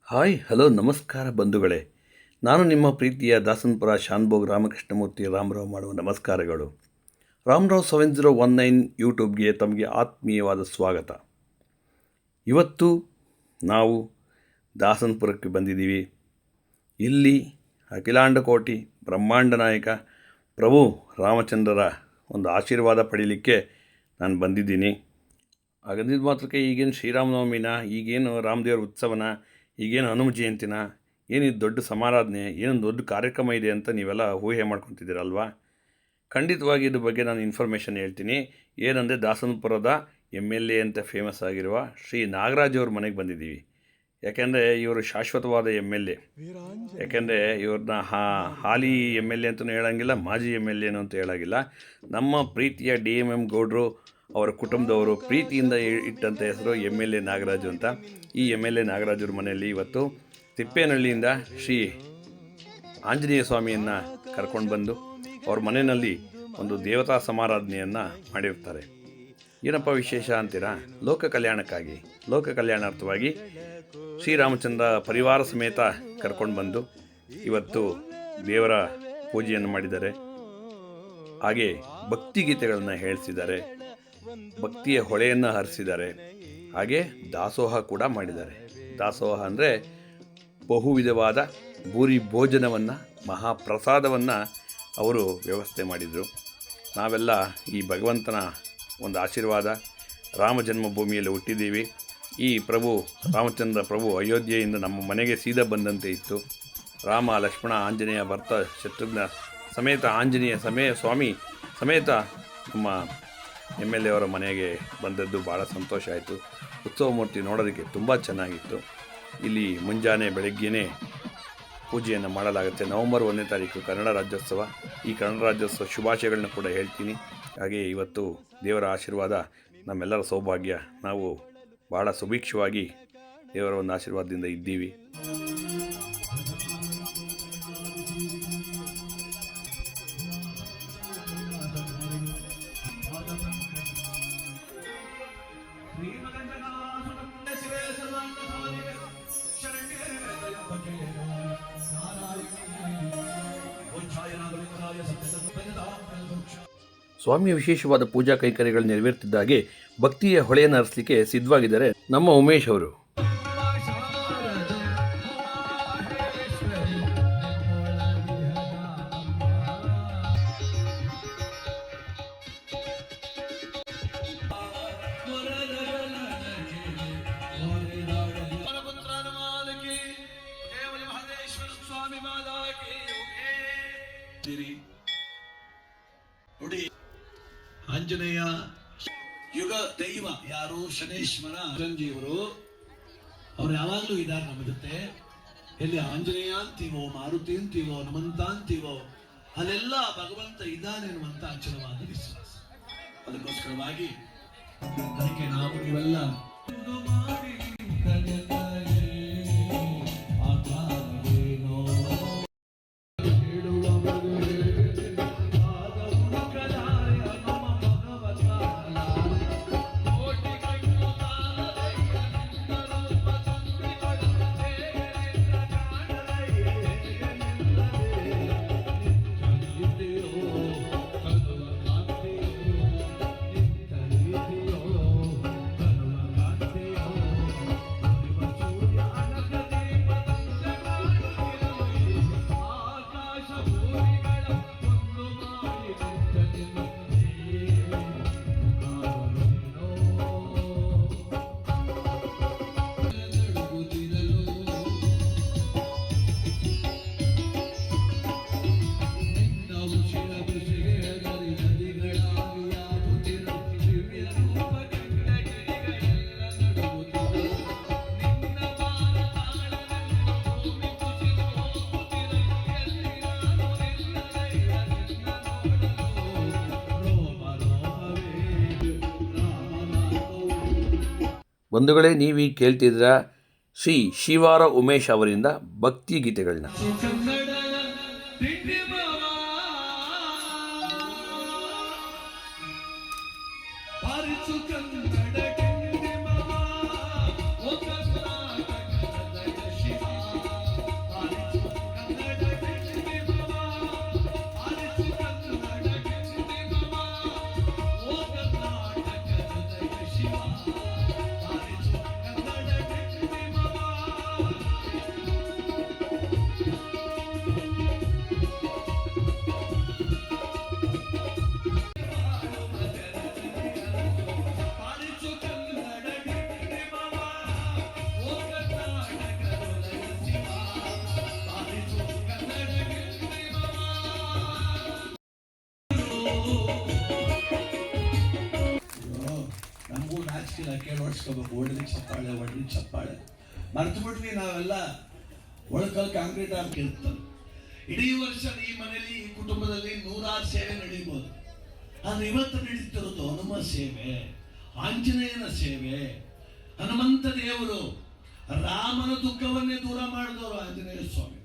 Hi hello ನಮಸ್ಕಾರ ಬಂಧುಗಳೇ. ನಾನು ನಿಮ್ಮ ಪ್ರೀತಿಯ ದಾಸನಪುರ ಶಾನ್ಭೋಗ್ ರಾಮಕೃಷ್ಣಮೂರ್ತಿ ರಾಮರಾವ್ ಮಾಡುವ ನಮಸ್ಕಾರಗಳು. ರಾಮರಾವ್ 7019 ಯೂಟ್ಯೂಬ್ಗೆ ತಮಗೆ ಆತ್ಮೀಯವಾದ ಸ್ವಾಗತ. ಇವತ್ತು ನಾವು ದಾಸನಪುರಕ್ಕೆ ಬಂದಿದ್ದೀವಿ. ಇಲ್ಲಿ ಅಖಿಲಾಂಡಕೋಟಿ ಬ್ರಹ್ಮಾಂಡ ನಾಯಕ ಪ್ರಭು ರಾಮಚಂದ್ರರ ಒಂದು ಆಶೀರ್ವಾದ ಪಡೀಲಿಕ್ಕೆ ನಾನು ಬಂದಿದ್ದೀನಿ. ಹಾಗಂದಿದ್ದು ಮಾತ್ರಕ್ಕೆ ಈಗೇನು ಶ್ರೀರಾಮನವಮಿನ, ಈಗೇನು ರಾಮದೇವರ ಉತ್ಸವನ, ಈಗೇನು ಹನುಮ ಜಯಂತಿನ, ಏನಿದು ದೊಡ್ಡ ಸಮಾರಾಧನೆ, ಏನೊಂದು ದೊಡ್ಡ ಕಾರ್ಯಕ್ರಮ ಇದೆ ಅಂತ ನೀವೆಲ್ಲ ಊಹೆ ಮಾಡ್ಕೊತಿದ್ದೀರಲ್ವಾ. ಖಂಡಿತವಾಗಿ ಇದ್ರ ಬಗ್ಗೆ ನಾನು ಇನ್ಫಾರ್ಮೇಷನ್ ಹೇಳ್ತೀನಿ. ಏನಂದರೆ ದಾಸನಪುರದ MLA ಅಂತ ಫೇಮಸ್ ಆಗಿರುವ ಶ್ರೀ ನಾಗರಾಜ್ ಅವ್ರ ಮನೆಗೆ ಬಂದಿದ್ದೀವಿ. ಯಾಕೆಂದರೆ ಇವರು ಶಾಶ್ವತವಾದ MLA. ಯಾಕೆಂದರೆ ಇವ್ರನ್ನ ಹಾಲಿ MLA ಅಂತಲೂ ಹೇಳೋಂಗಿಲ್ಲ, ಮಾಜಿ MLA ಅಂತ ಹೇಳೋಂಗಿಲ್ಲ. ನಮ್ಮ ಪ್ರೀತಿಯ DMM ಗೌಡರು ಅವರ ಕುಟುಂಬದವರು ಪ್ರೀತಿಯಿಂದ ಇಟ್ಟಂಥ ಹೆಸರು MLA ನಾಗರಾಜು ಅಂತ. ಈ MLA ನಾಗರಾಜರ ಮನೆಯಲ್ಲಿ ಇವತ್ತು ತಿಪ್ಪೇನಹಳ್ಳಿಯಿಂದ ಶ್ರೀ ಆಂಜನೇಯ ಸ್ವಾಮಿಯನ್ನು ಕರ್ಕೊಂಡು ಬಂದು ಅವ್ರ ಮನೆಯಲ್ಲಿ ಒಂದು ದೇವತಾ ಸಮಾರಾಧನೆಯನ್ನು ಮಾಡಿರ್ತಾರೆ. ಏನಪ್ಪ ವಿಶೇಷ ಅಂತೀರಾ? ಲೋಕ ಕಲ್ಯಾಣಕ್ಕಾಗಿ, ಲೋಕ ಕಲ್ಯಾಣಾರ್ಥವಾಗಿ ಶ್ರೀರಾಮಚಂದ್ರ ಪರಿವಾರ ಸಮೇತ ಕರ್ಕೊಂಡು ಬಂದು ಇವತ್ತು ದೇವರ ಪೂಜೆಯನ್ನು ಮಾಡಿದ್ದಾರೆ. ಹಾಗೆ ಭಕ್ತಿಗೀತೆಗಳನ್ನು ಹೇಳಿಸಿದ್ದಾರೆ, ಭಕ್ತಿಯ ಹೊಳೆಯನ್ನು ಹರಿಸಿದ್ದಾರೆ. ಹಾಗೆ ದಾಸೋಹ ಕೂಡ ಮಾಡಿದ್ದಾರೆ. ದಾಸೋಹ ಅಂದರೆ ಬಹು ವಿಧವಾದ ಭೂರಿ ಭೋಜನವನ್ನು, ಮಹಾಪ್ರಸಾದವನ್ನು ಅವರು ವ್ಯವಸ್ಥೆ ಮಾಡಿದರು. ನಾವೆಲ್ಲ ಈ ಭಗವಂತನ ಒಂದು ಆಶೀರ್ವಾದ, ರಾಮ ಜನ್ಮಭೂಮಿಯಲ್ಲಿ ಹುಟ್ಟಿದ್ದೀವಿ. ಈ ಪ್ರಭು ರಾಮಚಂದ್ರ ಪ್ರಭು ಅಯೋಧ್ಯೆಯಿಂದ ನಮ್ಮ ಮನೆಗೆ ಸೀದಾ ಬಂದಂತೆ ಇತ್ತು. ರಾಮ ಲಕ್ಷ್ಮಣ ಆಂಜನೇಯ ಭರತ ಶತ್ರುಘ್ನ ಸಮೇತ ಆಂಜನೇಯ ಸ್ವಾಮಿ ಸಮೇತ ನಮ್ಮ MLA ಅವರ ಮನೆಗೆ ಬಂದದ್ದು ಭಾಳ ಸಂತೋಷ ಆಯಿತು. ಉತ್ಸವ ಮೂರ್ತಿ ನೋಡೋದಕ್ಕೆ ತುಂಬ ಚೆನ್ನಾಗಿತ್ತು. ಇಲ್ಲಿ ಮುಂಜಾನೆ ಬೆಳಗ್ಗೆಯೇ ಪೂಜೆಯನ್ನು ಮಾಡಲಾಗುತ್ತೆ. ನವೆಂಬರ್ 1ನೇ ತಾರೀಕು ಕನ್ನಡ ರಾಜ್ಯೋತ್ಸವ. ಈ ಕನ್ನಡ ರಾಜ್ಯೋತ್ಸವ ಶುಭಾಶಯಗಳನ್ನ ಕೂಡ ಹೇಳ್ತೀನಿ. ಹಾಗೆ ಇವತ್ತು ದೇವರ ಆಶೀರ್ವಾದ ನಮ್ಮೆಲ್ಲರ ಸೌಭಾಗ್ಯ. ನಾವು ಭಾಳ ಸುಭಿಕ್ಷವಾಗಿ ದೇವರ ಒಂದು ಆಶೀರ್ವಾದದಿಂದ ಇದ್ದೀವಿ. ಸ್ವಾಮಿಯ ವಿಶೇಷವಾದ ಪೂಜಾ ಕೈಕರ್ಯಗಳು ನೆರವೇರ್ತಿದ್ದಾಗೆ ಭಕ್ತಿಯ ಹೊಳೆಯನ್ನು ಹರಿಸಲಿಕ್ಕೆ ಸಿದ್ಧವಾಗಿದ್ದಾರೆ ನಮ್ಮ ಉಮೇಶ್ ಅವರು. ನೋಡಿ, ಆಂಜನೇಯ ಯುಗ ದೈವ ಯಾರು? ಶನೇಶ್ವರ ಚಿರಂಜೀವರು. ಅವ್ರು ಯಾವಾಗಲೂ ಇದ್ದಾರೆ ನಮ್ಮ ಜೊತೆ. ಎಲ್ಲಿ ಆಂಜನೇಯ ಅಂತೀವೋ, ಮಾರುತಿ ಅಂತೀವೋ, ಹನುಮಂತ ಅಂತೀವೋ, ಅಲ್ಲೆಲ್ಲ ಭಗವಂತ ಇದ್ದಾನೆ ಅನ್ನುವಂತ ಅಚಲವಾದ ವಿಶ್ವಾಸ. ಅದಕ್ಕೋಸ್ಕರವಾಗಿ ಅದಕ್ಕೆ ನಾವು ನೀವೆಲ್ಲ ಬಂಧುಗಳೇ, ನೀವೀಗ ಕೇಳ್ತಿದ್ದೀರಾ ಶ್ರೀ ಶಿವಾರ ಉಮೇಶ್ ಅವರಿಂದ ಭಕ್ತಿ ಗೀತೆಗಳನ್ನ. ಕನ್ನಡ ಮಾಡ್ಬೇಕು, ಹೊಡೆದು ಚಪ್ಪಾಳೆ ಹೊಡೆದು ಚಪ್ಪಾಳೆ ಮರ್ತು ಬಿಟ್ವಿ ನಾವೆಲ್ಲ. ಒಳಕಲ್ ಕಾಂಕ್ರೀಟ್ ಹಾಕಿರ್ತಾರೆ. ಇಡೀ ವರ್ಷ ಈ ಮನೆಯಲ್ಲಿ ಈ ಕುಟುಂಬದಲ್ಲಿ 106 ಸೇವೆ ನಡೀಬೋದು. ಆದರೆ ಇವತ್ತು ನಡೀತಿರೋದು ಹನುಮ ಸೇವೆ, ಆಂಜನೇಯನ ಸೇವೆ. ಹನುಮಂತ ದೇವರು ರಾಮನ ದುಃಖವನ್ನೇ ದೂರ ಮಾಡಿದವರು ಆಂಜನೇಯ ಸ್ವಾಮಿ,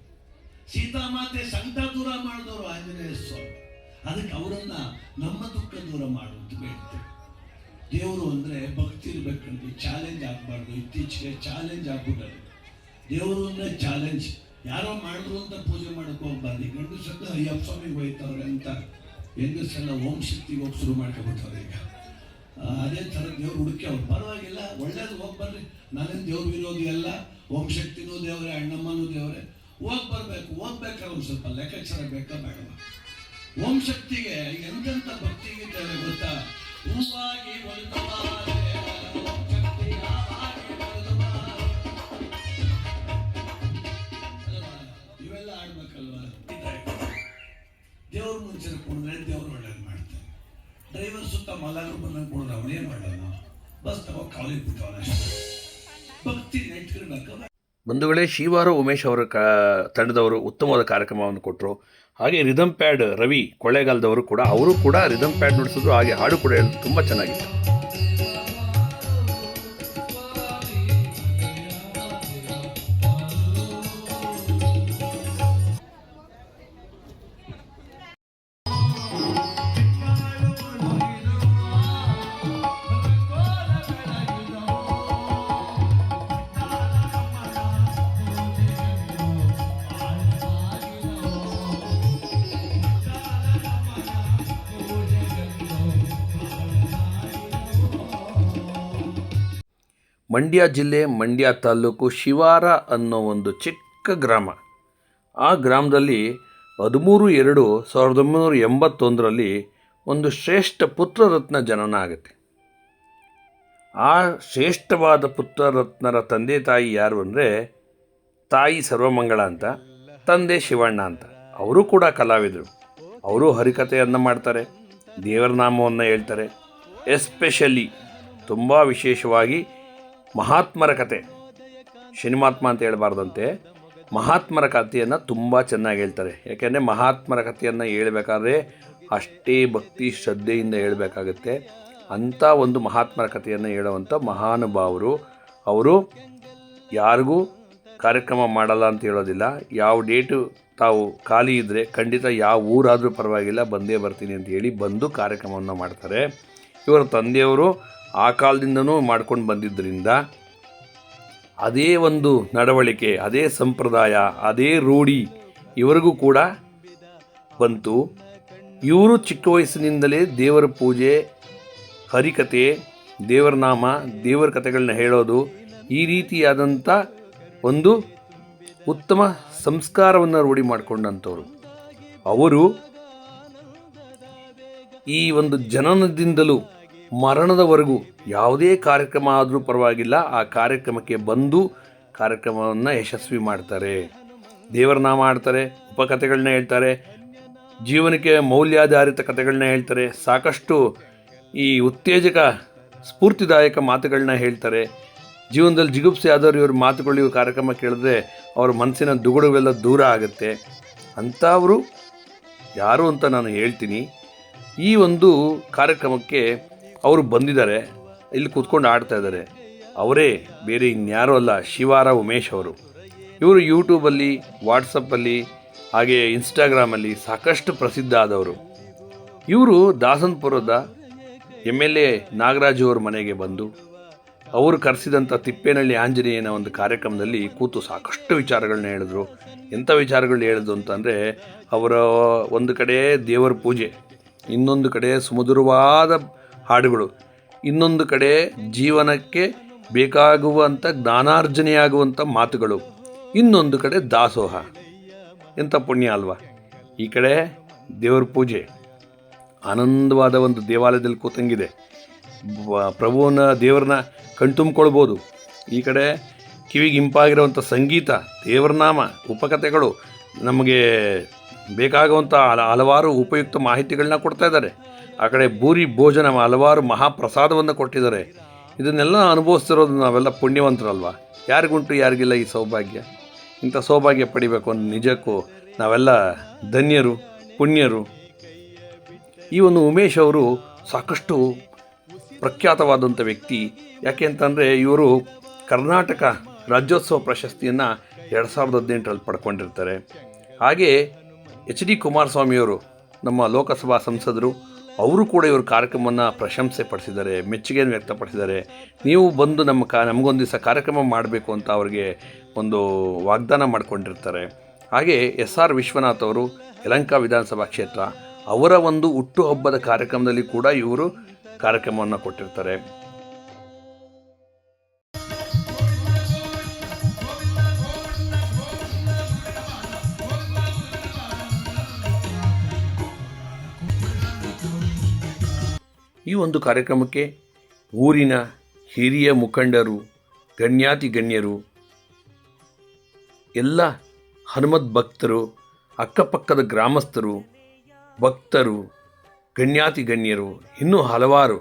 ಸೀತಾಮಾತೆ ಸಂಕಟ ದೂರ ಮಾಡಿದವರು ಆಂಜನೇಯ ಸ್ವಾಮಿ. ಅದಕ್ಕೆ ಅವರನ್ನ ನಮ್ಮ ದುಃಖ ದೂರ ಮಾಡುವಂತ ಬೇಡ್ತೇವೆ. ದೇವರು ಅಂದರೆ ಭಕ್ತಿ ಇರ್ಬೇಕಂದ್ರೆ ಚಾಲೆಂಜ್ ಆಗಬಾರ್ದು. ಇತ್ತೀಚೆಗೆ ಚಾಲೆಂಜ್ ಆಗ್ಬಿಟ್ಟರೆ ದೇವರು ಅಂದರೆ ಚಾಲೆಂಜ್. ಯಾರೋ ಮಾಡಿದ್ರು ಅಂತ ಪೂಜೆ ಮಾಡಕ್ಕೆ ಹೋಗ್ಬಾರ್ದು. ಗಂಡಸೆಲ್ಲ ಅಯ್ಯಪ್ಪ ಸ್ವಾಮಿಗೆ ಹೋಯ್ತವ್ರೆ ಅಂತ ಹೆಂಗಸೆಲ್ಲ ಓಂ ಶಕ್ತಿಗೆ ಹೋಗಿ ಶುರು ಮಾಡ್ಕೊಬಿಟ್ಟವ್ರೆ ಈಗ. ಅದೇ ಥರ ದೇವ್ರು ಹುಡುಕಿ ಅವ್ರು ಪರವಾಗಿಲ್ಲ, ಒಳ್ಳೇದು ಹೋಗಿ ಬರ್ರಿ. ನಾನೇನು ದೇವ್ರ ವಿರೋಧಿ ಅಲ್ಲ. ಓಂ ಶಕ್ತಿನೂ ದೇವರೇ, ಅಣ್ಣಮ್ಮನೂ ದೇವರೇ. ಹೋಗ್ಬೇಕಾದ್ರೆ ಒಂದು ಸ್ವಲ್ಪ ಲೆಕ್ಕಾಚಾರ ಬೇಕಾ ಬೇಡ. ಓಂ ಶಕ್ತಿಗೆ ಎಂತೆಂಥ ಭಕ್ತಿಗೆ ಗೊತ್ತಾ? ಹೂವಾಗಿ ಇವೆಲ್ಲ ಆಡ್ಬೇಕಲ್ವಾ? ದೇವ್ರ ಮುಂಚೆ ಕುಡಿದ್ರೆ ದೇವ್ರು ಒಳ್ಳೇದು ಮಾಡ್ತಾರೆ. ಡ್ರೈವರ್ ಸುತ್ತ ಮಲಗರು ಬಂದಂಗೆ ಕುಡಿದ್ರೆ ಅವನೇನು ಮಾಡೋಣ? ಬಸ್ ತಗೋ ಕಾಲಿಗೆ ಬಿಟ್ಟವನ. ಭಕ್ತಿ ನೆಟ್ಕಿರ್ಬೇಕು. ಬಂಧುಗಳೇ, ಶಿವಾರ ಉಮೇಶ್ ಅವರ ತಂಡದವರು ಉತ್ತಮವಾದ ಕಾರ್ಯಕ್ರಮವನ್ನು ಕೊಟ್ಟರು. ಹಾಗೆ ರಿದಮ್ ಪ್ಯಾಡ್ ರವಿ ಕೊಳ್ಳೇಗಾಲದವರು ಕೂಡ ಅವರು ಕೂಡ ರಿದಮ್ ಪ್ಯಾಡ್ ನುಡಿಸಿದ್ರು. ಹಾಗೆ ಹಾಡು ಕೂಡ ಹೇಳಿದ್ರು. ತುಂಬ ಚೆನ್ನಾಗಿತ್ತು. ಮಂಡ್ಯ ಜಿಲ್ಲೆ ಮಂಡ್ಯ ತಾಲೂಕು ಶಿವಾರ ಅನ್ನೋ ಒಂದು ಚಿಕ್ಕ ಗ್ರಾಮ. ಆ ಗ್ರಾಮದಲ್ಲಿ 13/2/1981 ಒಂದು ಶ್ರೇಷ್ಠ ಪುತ್ರರತ್ನ ಜನನ ಆಗುತ್ತೆ. ಆ ಶ್ರೇಷ್ಠವಾದ ಪುತ್ರರತ್ನರ ತಂದೆ ತಾಯಿ ಯಾರು ಅಂದರೆ ತಾಯಿ ಸರ್ವಮಂಗಳ ಅಂತ, ತಂದೆ ಶಿವಣ್ಣ ಅಂತ. ಅವರು ಕೂಡ ಕಲಾವಿದರು. ಅವರು ಹರಿಕಥೆಯನ್ನು ಮಾಡ್ತಾರೆ, ದೇವರ ನಾಮವನ್ನು ಹೇಳ್ತಾರೆ. ಎಸ್ಪೆಷಲಿ ತುಂಬ ವಿಶೇಷವಾಗಿ ಮಹಾತ್ಮರ ಕತೆ, ಶನಿಮಾತ್ಮ ಅಂತ ಹೇಳಬಾರ್ದಂತೆ, ಮಹಾತ್ಮರ ಕಥೆಯನ್ನು ತುಂಬ ಚೆನ್ನಾಗಿ ಹೇಳ್ತಾರೆ. ಯಾಕೆಂದರೆ ಮಹಾತ್ಮರ ಕಥೆಯನ್ನು ಹೇಳ್ಬೇಕಾದ್ರೆ ಅಷ್ಟೇ ಭಕ್ತಿ ಶ್ರದ್ಧೆಯಿಂದ ಹೇಳಬೇಕಾಗುತ್ತೆ. ಅಂಥ ಒಂದು ಮಹಾತ್ಮರ ಕಥೆಯನ್ನು ಹೇಳುವಂಥ ಮಹಾನುಭಾವರು ಅವರು. ಯಾರಿಗೂ ಕಾರ್ಯಕ್ರಮ ಮಾಡಲ್ಲ ಅಂತ ಹೇಳೋದಿಲ್ಲ. ಯಾವ ಡೇಟು ತಾವು ಖಾಲಿ ಇದ್ದರೆ ಖಂಡಿತ ಯಾವ ಊರಾದರೂ ಪರವಾಗಿಲ್ಲ ಬಂದೇ ಬರ್ತೀನಿ ಅಂತ ಹೇಳಿ ಬಂದು ಕಾರ್ಯಕ್ರಮವನ್ನು ಮಾಡ್ತಾರೆ. ಇವರ ತಂದೆಯವರು ಆ ಕಾಲದಿಂದನೂ ಮಾಡ್ಕೊಂಡು ಬಂದಿದ್ದರಿಂದ ಅದೇ ಒಂದು ನಡವಳಿಕೆ, ಅದೇ ಸಂಪ್ರದಾಯ, ಅದೇ ರೂಢಿ ಇವರಿಗೂ ಕೂಡ ಬಂತು. ಇವರು ಚಿಕ್ಕ ವಯಸ್ಸಿನಿಂದಲೇ ದೇವರ ಪೂಜೆ, ಹರಿಕತೆ, ದೇವರ ನಾಮ, ದೇವರ ಕಥೆಗಳನ್ನ ಹೇಳೋದು, ಈ ರೀತಿಯಾದಂಥ ಒಂದು ಉತ್ತಮ ಸಂಸ್ಕಾರವನ್ನು ರೂಢಿ ಮಾಡಿಕೊಂಡಂಥವ್ರು. ಅವರು ಈ ಒಂದು ಜನನದಿಂದಲೂ ಮರಣದವರೆಗೂ ಯಾವುದೇ ಕಾರ್ಯಕ್ರಮ ಆದರೂ ಪರವಾಗಿಲ್ಲ ಆ ಕಾರ್ಯಕ್ರಮಕ್ಕೆ ಬಂದು ಕಾರ್ಯಕ್ರಮವನ್ನು ಯಶಸ್ವಿ ಮಾಡ್ತಾರೆ. ದೇವರ ನಾಮ ಆಡ್ತಾರೆ, ಉಪಕಥೆಗಳನ್ನ ಹೇಳ್ತಾರೆ, ಜೀವನಕ್ಕೆ ಮೌಲ್ಯಾಧಾರಿತ ಕಥೆಗಳನ್ನ ಹೇಳ್ತಾರೆ, ಸಾಕಷ್ಟು ಈ ಉತ್ತೇಜಕ ಸ್ಫೂರ್ತಿದಾಯಕ ಮಾತುಗಳನ್ನ ಹೇಳ್ತಾರೆ. ಜೀವನದಲ್ಲಿ ಜಿಗುಪ್ಸೆ ಆದವರು ಇವ್ರ ಮಾತುಗಳು, ಇವ್ರ ಕಾರ್ಯಕ್ರಮ ಕೇಳಿದ್ರೆ ಅವ್ರ ಮನಸ್ಸಿನ ದುಗುಡವೆಲ್ಲ ದೂರ ಆಗುತ್ತೆ. ಅಂಥವರು ಯಾರು ಅಂತ ನಾನು ಹೇಳ್ತೀನಿ. ಈ ಒಂದು ಕಾರ್ಯಕ್ರಮಕ್ಕೆ ಅವರು ಬಂದಿದ್ದಾರೆ, ಇಲ್ಲಿ ಕೂತ್ಕೊಂಡು ಆಡ್ತಾ ಇದ್ದಾರೆ. ಅವರೇ, ಬೇರೆ ಇನ್ಯಾರೂ ಅಲ್ಲ, ಶಿವಾರ ಉಮೇಶ್ ಅವರು. ಇವರು ಯೂಟ್ಯೂಬಲ್ಲಿ, ವಾಟ್ಸಪ್ಪಲ್ಲಿ, ಹಾಗೆ ಇನ್ಸ್ಟಾಗ್ರಾಮಲ್ಲಿ ಸಾಕಷ್ಟು ಪ್ರಸಿದ್ಧ ಆದವರು. ಇವರು ದಾಸನಪುರದ MLA ನಾಗರಾಜು ಅವ್ರ ಮನೆಗೆ ಬಂದು ಅವರು ಕರೆಸಿದಂಥ ತಿಪ್ಪೇನಹಳ್ಳಿ ಆಂಜನೇಯನ ಒಂದು ಕಾರ್ಯಕ್ರಮದಲ್ಲಿ ಕೂತು ಸಾಕಷ್ಟು ವಿಚಾರಗಳನ್ನ ಹೇಳಿದ್ರು. ಎಂಥ ವಿಚಾರಗಳು ಹೇಳಿದ್ರು ಅಂತಂದರೆ, ಅವರ ಒಂದು ಕಡೆ ದೇವರ ಪೂಜೆ, ಇನ್ನೊಂದು ಕಡೆ ಸುಮಧುರವಾದ ಹಾಡುಗಳು, ಇನ್ನೊಂದು ಕಡೆ ಜೀವನಕ್ಕೆ ಬೇಕಾಗುವಂಥ ಜ್ಞಾನಾರ್ಜನೆಯಾಗುವಂಥ ಮಾತುಗಳು, ಇನ್ನೊಂದು ಕಡೆ ದಾಸೋಹ. ಎಂಥ ಪುಣ್ಯ ಅಲ್ವಾ? ಈ ಕಡೆ ದೇವರ ಪೂಜೆ, ಆನಂದವಾದ ಒಂದು ದೇವಾಲಯದಲ್ಲಿ ಕೂತಂಗಿದೆ, ಪ್ರಭುವನ ದೇವರನ್ನ ಕಣ್ತುಂಬ್ಕೊಳ್ಬೋದು. ಈ ಕಡೆ ಕಿವಿಗೆ ಇಂಪಾಗಿರುವಂಥ ಸಂಗೀತ, ದೇವರ ನಾಮ, ಉಪಕಥೆಗಳು, ನಮಗೆ ಬೇಕಾಗುವಂಥ ಹಲವಾರು ಉಪಯುಕ್ತ ಮಾಹಿತಿಗಳನ್ನ ಕೊಡ್ತಾ ಇದ್ದಾರೆ. ಆ ಕಡೆ ಭೂರಿ ಭೋಜನ, ಹಲವಾರು ಮಹಾಪ್ರಸಾದವನ್ನು ಕೊಟ್ಟಿದ್ದಾರೆ. ಇದನ್ನೆಲ್ಲ ಅನುಭವಿಸ್ತಿರೋದು ನಾವೆಲ್ಲ ಪುಣ್ಯವಂತರಲ್ವ. ಯಾರಿಗುಂಟು ಯಾರಿಗಿಲ್ಲ ಈ ಸೌಭಾಗ್ಯ. ಇಂಥ ಸೌಭಾಗ್ಯ ಪಡಿಬೇಕು ಅಂತ ನಿಜಕ್ಕೂ ನಾವೆಲ್ಲ ಧನ್ಯರು, ಪುಣ್ಯರು. ಈ ಒಂದು ಉಮೇಶ್ ಅವರು ಸಾಕಷ್ಟು ಪ್ರಖ್ಯಾತವಾದಂಥ ವ್ಯಕ್ತಿ. ಯಾಕೆ ಅಂತಂದರೆ ಇವರು ಕರ್ನಾಟಕ ರಾಜ್ಯೋತ್ಸವ ಪ್ರಶಸ್ತಿಯನ್ನು 2018ರಲ್ಲಿ ಪಡ್ಕೊಂಡಿರ್ತಾರೆ. ಹಾಗೆ HD ಕುಮಾರಸ್ವಾಮಿಯವರು ನಮ್ಮ ಲೋಕಸಭಾ ಸಂಸದರು, ಅವರು ಕೂಡ ಇವರು ಕಾರ್ಯಕ್ರಮವನ್ನು ಪ್ರಶಂಸೆ ಪಡಿಸಿದ್ದಾರೆ, ಮೆಚ್ಚುಗೆಯನ್ನು ವ್ಯಕ್ತಪಡಿಸಿದ್ದಾರೆ. ನೀವು ಬಂದು ನಮಗೊಂದು ದಿವಸ ಕಾರ್ಯಕ್ರಮ ಮಾಡಬೇಕು ಅಂತ ಅವರಿಗೆ ಒಂದು ವಾಗ್ದಾನ ಮಾಡಿಕೊಂಡಿರ್ತಾರೆ. ಹಾಗೆ SR ವಿಶ್ವನಾಥ್ ಅವರು ಯಲಹಂಕ ವಿಧಾನಸಭಾ ಕ್ಷೇತ್ರ, ಅವರ ಒಂದು ಹುಟ್ಟುಹಬ್ಬದ ಕಾರ್ಯಕ್ರಮದಲ್ಲಿ ಕೂಡ ಇವರು ಕಾರ್ಯಕ್ರಮವನ್ನು ಕೊಟ್ಟಿರ್ತಾರೆ. ಈ ಒಂದು ಕಾರ್ಯಕ್ರಮಕ್ಕೆ ಊರಿನ ಹಿರಿಯ ಮುಖಂಡರು, ಗಣ್ಯಾತಿ ಗಣ್ಯರು, ಎಲ್ಲ ಹನುಮತ್ ಭಕ್ತರು, ಅಕ್ಕಪಕ್ಕದ ಗ್ರಾಮಸ್ಥರು, ಭಕ್ತರು, ಗಣ್ಯಾತಿ ಗಣ್ಯರು, ಇನ್ನೂ ಹಲವಾರು,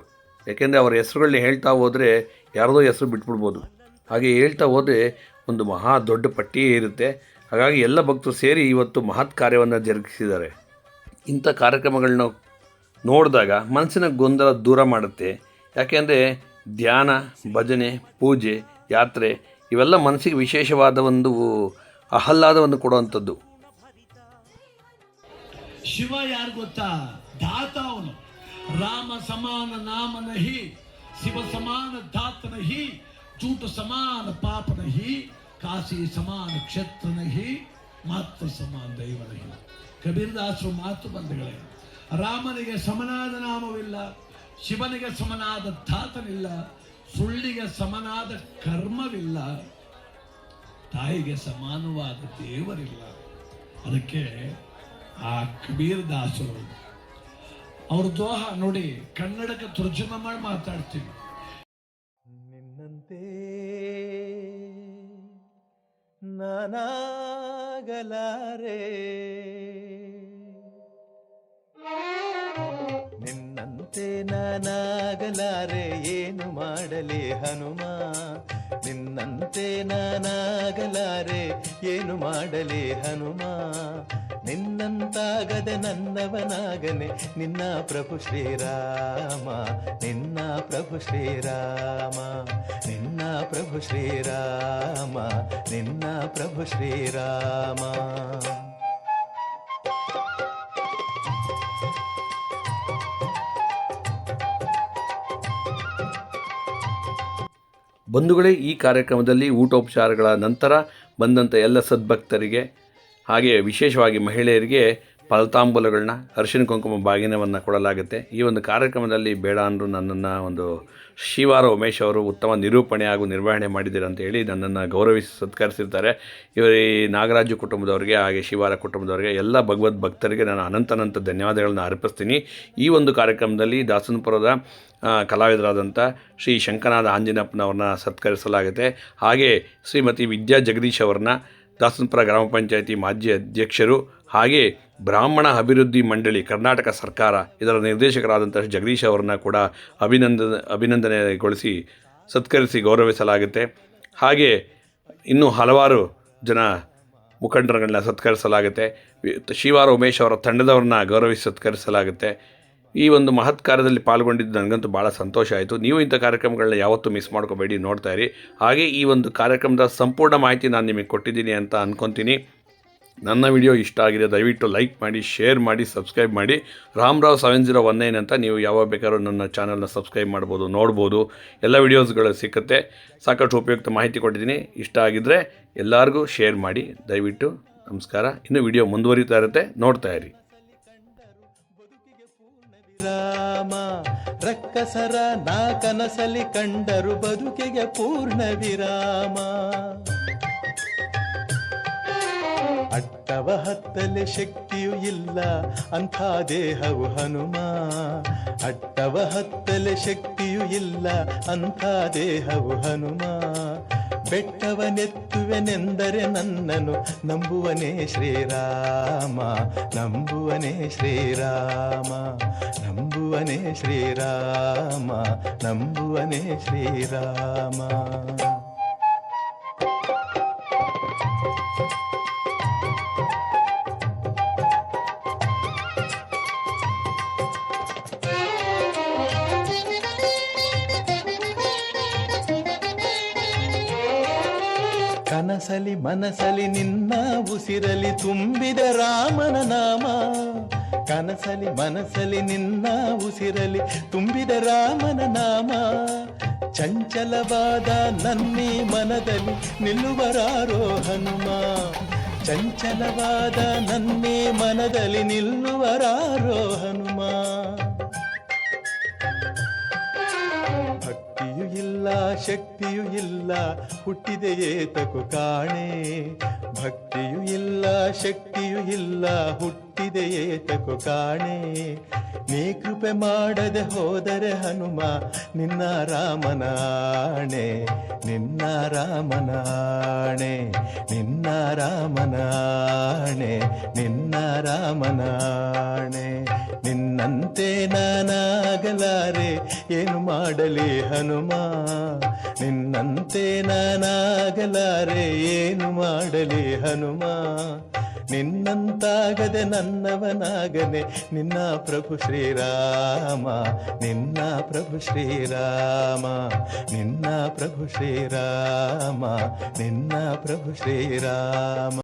ಯಾಕೆಂದರೆ ಅವರ ಹೆಸರುಗಳನ್ನ ಹೇಳ್ತಾ ಹೋದರೆ ಯಾರದೋ ಹೆಸರು ಬಿಟ್ಬಿಡ್ಬೋದು. ಹಾಗೆ ಹೇಳ್ತಾ ಹೋದರೆ ಒಂದು ಮಹಾ ದೊಡ್ಡ ಪಟ್ಟಿಯೇ ಇರುತ್ತೆ. ಹಾಗಾಗಿ ಎಲ್ಲ ಭಕ್ತರು ಸೇರಿ ಇವತ್ತು ಮಹತ್ ಕಾರ್ಯವನ್ನು ಜರುಗಿಸಿದ್ದಾರೆ. ಇಂಥ ಕಾರ್ಯಕ್ರಮಗಳನ್ನ ನೋಡಿದಾಗ ಮನಸ್ಸಿನ ಗೊಂದಲ ದೂರ ಮಾಡುತ್ತೆ. ಯಾಕೆಂದರೆ ಧ್ಯಾನ, ಭಜನೆ, ಪೂಜೆ, ಯಾತ್ರೆ ಇವೆಲ್ಲ ಮನಸ್ಸಿಗೆ ವಿಶೇಷವಾದ ಒಂದು ಆಹ್ಲಾದವನ್ನು ಕೊಡುವಂಥದ್ದು. ಶಿವ ಯಾರು ಗೊತ್ತಾ? ದಾತ ಅವನು. ರಾಮ ಸಮಾನ ನಾಮ ನಹಿ, ಶಿವ ಸಮಾನ ದಾತ ನಹಿ, ಚೂಟ ಸಮಾನ ಪಾಪ ನಹಿ, ಕಾಶಿ ಸಮಾನ ಕ್ಷೇತ್ರ ನಹಿ, ಮಾತ್ರ ಸಮಾನ ದೈವ ನಹಿ. ಕಬೀರದಾಸರು ಮಾತು ಬಂಧುಗಳೇ, ರಾಮನಿಗೆ ಸಮನಾದ ನಾಮವಿಲ್ಲ, ಶಿವನಿಗೆ ಸಮನಾದ ದಾತನಿಲ್ಲ, ಸುಳ್ಳಿಗೆ ಸಮನಾದ ಕರ್ಮವಿಲ್ಲ, ತಾಯಿಗೆ ಸಮಾನವಾದ ದೇವರಿಲ್ಲ. ಅದಕ್ಕೆ ಆ ಕಬೀರದಾಸರು ಅವ್ರ ದೋಹ ನೋಡಿ, ಕನ್ನಡಕ್ಕೆ ತರ್ಜುಮೆ ಮಾಡಿ ಮಾತಾಡ್ತೀವಿ. ನಿನ್ನಂತೆ ನಾನಾಗಲಾರೆ, ನಿನ್ನಂತೆ ನಾನಾಗಲಾರೆ, ಏನು ಮಾಡಲಿ ಹನುಮ, ನಿನ್ನಂತೆ ನಾನಾಗಲಾರೆ, ಏನು ಮಾಡಲಿ ಹನುಮ, ನಿನ್ನಂತಾಗದೆ ನನ್ನವನಾಗನೆ, ನಿನ್ನ ಪ್ರಭು ಶ್ರೀರಾಮ, ನಿನ್ನ ಪ್ರಭು ಶ್ರೀರಾಮ, ನಿನ್ನ ಪ್ರಭು ಶ್ರೀರಾಮ, ನಿನ್ನ ಪ್ರಭು ಶ್ರೀರಾಮ. ಬಂಧುಗಳೇ, ಈ ಕಾರ್ಯಕ್ರಮದಲ್ಲಿ ಊಟೋಪಚಾರಗಳ ನಂತರ ಬಂದಂಥ ಎಲ್ಲ ಸದ್ಭಕ್ತರಿಗೆ ಹಾಗೆ ವಿಶೇಷವಾಗಿ ಮಹಿಳೆಯರಿಗೆ ಫಲತಾಂಬೂಲಗಳನ್ನ, ಅರಿಶಿನ ಕುಂಕುಮ ಬಾಗಿನವನ್ನು ಕೊಡಲಾಗುತ್ತೆ. ಈ ಒಂದು ಕಾರ್ಯಕ್ರಮದಲ್ಲಿ ಬೇಡ ಅಂದರೂ ನನ್ನನ್ನು ಒಂದು ಶಿವಾರ ಉಮೇಶ್ ಅವರು ಉತ್ತಮ ನಿರೂಪಣೆ ಹಾಗೂ ನಿರ್ವಹಣೆ ಮಾಡಿದ್ದೀರ ಅಂತ ಹೇಳಿ ನನ್ನನ್ನು ಗೌರವಿಸಿ ಸತ್ಕರಿಸಿರ್ತಾರೆ. ಇವರು ಈ ನಾಗರಾಜು ಕುಟುಂಬದವರಿಗೆ ಹಾಗೆ ಶಿವಾರ ಕುಟುಂಬದವರಿಗೆ ಎಲ್ಲ ಭಗವದ್ ಭಕ್ತರಿಗೆ ನಾನು ಅನಂತ ಧನ್ಯವಾದಗಳನ್ನು ಅರ್ಪಿಸ್ತೀನಿ. ಈ ಒಂದು ಕಾರ್ಯಕ್ರಮದಲ್ಲಿ ದಾಸನಪುರದ ಕಲಾವಿದರಾದಂಥ ಶ್ರೀ ಶಂಕನಾದ ಆಂಜನಪ್ಪನವ್ರನ್ನ ಸತ್ಕರಿಸಲಾಗುತ್ತೆ. ಹಾಗೆ ಶ್ರೀಮತಿ ವಿದ್ಯಾ ಜಗದೀಶ್ ಅವ್ರನ್ನ ದಾಸನಪುರ ಗ್ರಾಮ ಪಂಚಾಯಿತಿ ಮಾಜಿ ಅಧ್ಯಕ್ಷರು ಹಾಗೆ ಬ್ರಾಹ್ಮಣ ಅಭಿವೃದ್ಧಿ ಮಂಡಳಿ ಕರ್ನಾಟಕ ಸರ್ಕಾರ ಇದರ ನಿರ್ದೇಶಕರಾದಂಥ ಜಗದೀಶ್ ಅವರನ್ನ ಕೂಡ ಅಭಿನಂದನೆಗೊಳಿಸಿ ಸತ್ಕರಿಸಿ ಗೌರವಿಸಲಾಗುತ್ತೆ. ಹಾಗೆ ಇನ್ನೂ ಹಲವಾರು ಜನ ಮುಖಂಡರುಗಳನ್ನ ಸತ್ಕರಿಸಲಾಗುತ್ತೆ. ಶಿವಾರ ಉಮೇಶ್ ಅವರ ತಂಡದವ್ರನ್ನ ಗೌರವಿಸಿ ಸತ್ಕರಿಸಲಾಗುತ್ತೆ. ಈ ಒಂದು ಮಹತ್ ಕಾರ್ಯದಲ್ಲಿ ಪಾಲ್ಗೊಂಡಿದ್ದು ನನಗಂತೂ ಭಾಳ ಸಂತೋಷ ಆಯಿತು. ನೀವು ಇಂಥ ಕಾರ್ಯಕ್ರಮಗಳನ್ನ ಯಾವತ್ತೂ ಮಿಸ್ ಮಾಡ್ಕೋಬೇಡಿ, ನೋಡ್ತಾ ಇರಿ. ಹಾಗೆ ಈ ಒಂದು ಕಾರ್ಯಕ್ರಮದ ಸಂಪೂರ್ಣ ಮಾಹಿತಿ ನಾನು ನಿಮಗೆ ಕೊಟ್ಟಿದ್ದೀನಿ ಅಂತ ಅಂದ್ಕೊತೀನಿ. ನನ್ನ ವಿಡಿಯೋ ಇಷ್ಟ ಆಗಿದೆ ದಯವಿಟ್ಟು ಲೈಕ್ ಮಾಡಿ, ಶೇರ್ ಮಾಡಿ, ಸಬ್ಸ್ಕ್ರೈಬ್ ಮಾಡಿ. ರಾಮರಾವ್ 7019 ಅಂತ ನೀವು ಯಾವಾಗ ಬೇಕಾದ್ರೂ ನನ್ನ ಚಾನಲ್ನ ಸಬ್ಸ್ಕ್ರೈಬ್ ಮಾಡ್ಬೋದು, ನೋಡ್ಬೋದು. ಎಲ್ಲ ವಿಡಿಯೋಸ್ಗಳು ಸಿಕ್ಕುತ್ತೆ. ಸಾಕಷ್ಟು ಉಪಯುಕ್ತ ಮಾಹಿತಿ ಕೊಟ್ಟಿದ್ದೀನಿ. ಇಷ್ಟ ಆಗಿದ್ದರೆ ಎಲ್ಲರಿಗೂ ಶೇರ್ ಮಾಡಿ ದಯವಿಟ್ಟು. ನಮಸ್ಕಾರ. ಇನ್ನು ವಿಡಿಯೋ ಮುಂದುವರಿತಾ ಇರುತ್ತೆ, ನೋಡ್ತಾ ಇರಿ. ರಾಮ ರಕ್ಕಸರ ನಾ ಕನಸಲಿ ಕಂಡರು ಬದುಕಿಗೆ ಪೂರ್ಣ ವಿರಾಮ. ಅಟ್ಟವ ಹತ್ತಲೆ ಶಕ್ತಿಯೂ ಇಲ್ಲ ಅಂಥ ದೇಹವು ಹನುಮ, ಅಟ್ಟವ ಹತ್ತಲೆ ಶಕ್ತಿಯೂ ಇಲ್ಲ ಅಂಥ ದೇಹವು ಹನುಮ. ಬೆಟ್ಟವನೆತ್ತುವೆನೆಂದರೆ ನನ್ನನು ನಂಬುವನೇ ಶ್ರೀರಾಮ, ನಂಬುವನೇ ಶ್ರೀರಾಮ, ನಂಬುವನೇ ಶ್ರೀರಾಮ, ನಂಬುವನೇ ಶ್ರೀರಾಮ. ಕನಸಲಿ ಮನಸಲಿ ನಿನ್ನ ಉಸಿರಲಿ ತುಂಬಿದ ರಾಮನ ನಾಮ, ಕನಸಲಿ ಮನಸಲಿ ನಿನ್ನ ಉಸಿರಲಿ ತುಂಬಿದ ರಾಮನ ನಾಮ. ಚಂಚಲವಾದ ನನ್ನೀ ಮನದಲ್ಲಿ ನಿಲ್ಲುವರಾರೋ ಹನುಮ, ಚಂಚಲವಾದ ನನ್ನೀ ಮನದಲ್ಲಿ ನಿಲ್ಲುವರಾರೋ ಹನುಮ. ಭಕ್ತಿಯೂ ಇಲ್ಲ ಶಕ್ತಿಯೂ ಇಲ್ಲ ಹುಟ್ಟಿದೆಯೇತಕು ಕಾಣೆ, ಭಕ್ತಿಯೂ ಇಲ್ಲ ಶಕ್ತಿಯೂ ಇಲ್ಲ ಹುಟ್ಟಿದೆಯೇತಕು ಕಾಣೆ. ನೀ ಕೃಪೆ ಮಾಡದೆ ಹೋದರೆ ಹನುಮ ನಿನ್ನ ರಾಮನಾಣೆ, ನಿನ್ನ ರಾಮನಾಣೆ, ನಿನ್ನ ರಾಮನಾಣೆ, ನಿನ್ನ ರಾಮನಾಣೆ. ನಿನ್ನಂತೆ ನಾನಾಗಲಾರೆ ಏನು ಮಾಡಲಿ ಹನುಮ, ನಿನ್ನಂತೆ ನಾನಾಗಲಾರೆ ಏನು ಮಾಡಲಿ ಹನುಮ. ನಿನ್ನಂತಾಗದೆ ನನ್ನವನಾಗನೆ ನಿನ್ನ ಪ್ರಭು ಶ್ರೀರಾಮ, ನಿನ್ನ ಪ್ರಭು ಶ್ರೀರಾಮ, ನಿನ್ನ ಪ್ರಭು ಶ್ರೀರಾಮ, ನಿನ್ನ ಪ್ರಭು ಶ್ರೀರಾಮ.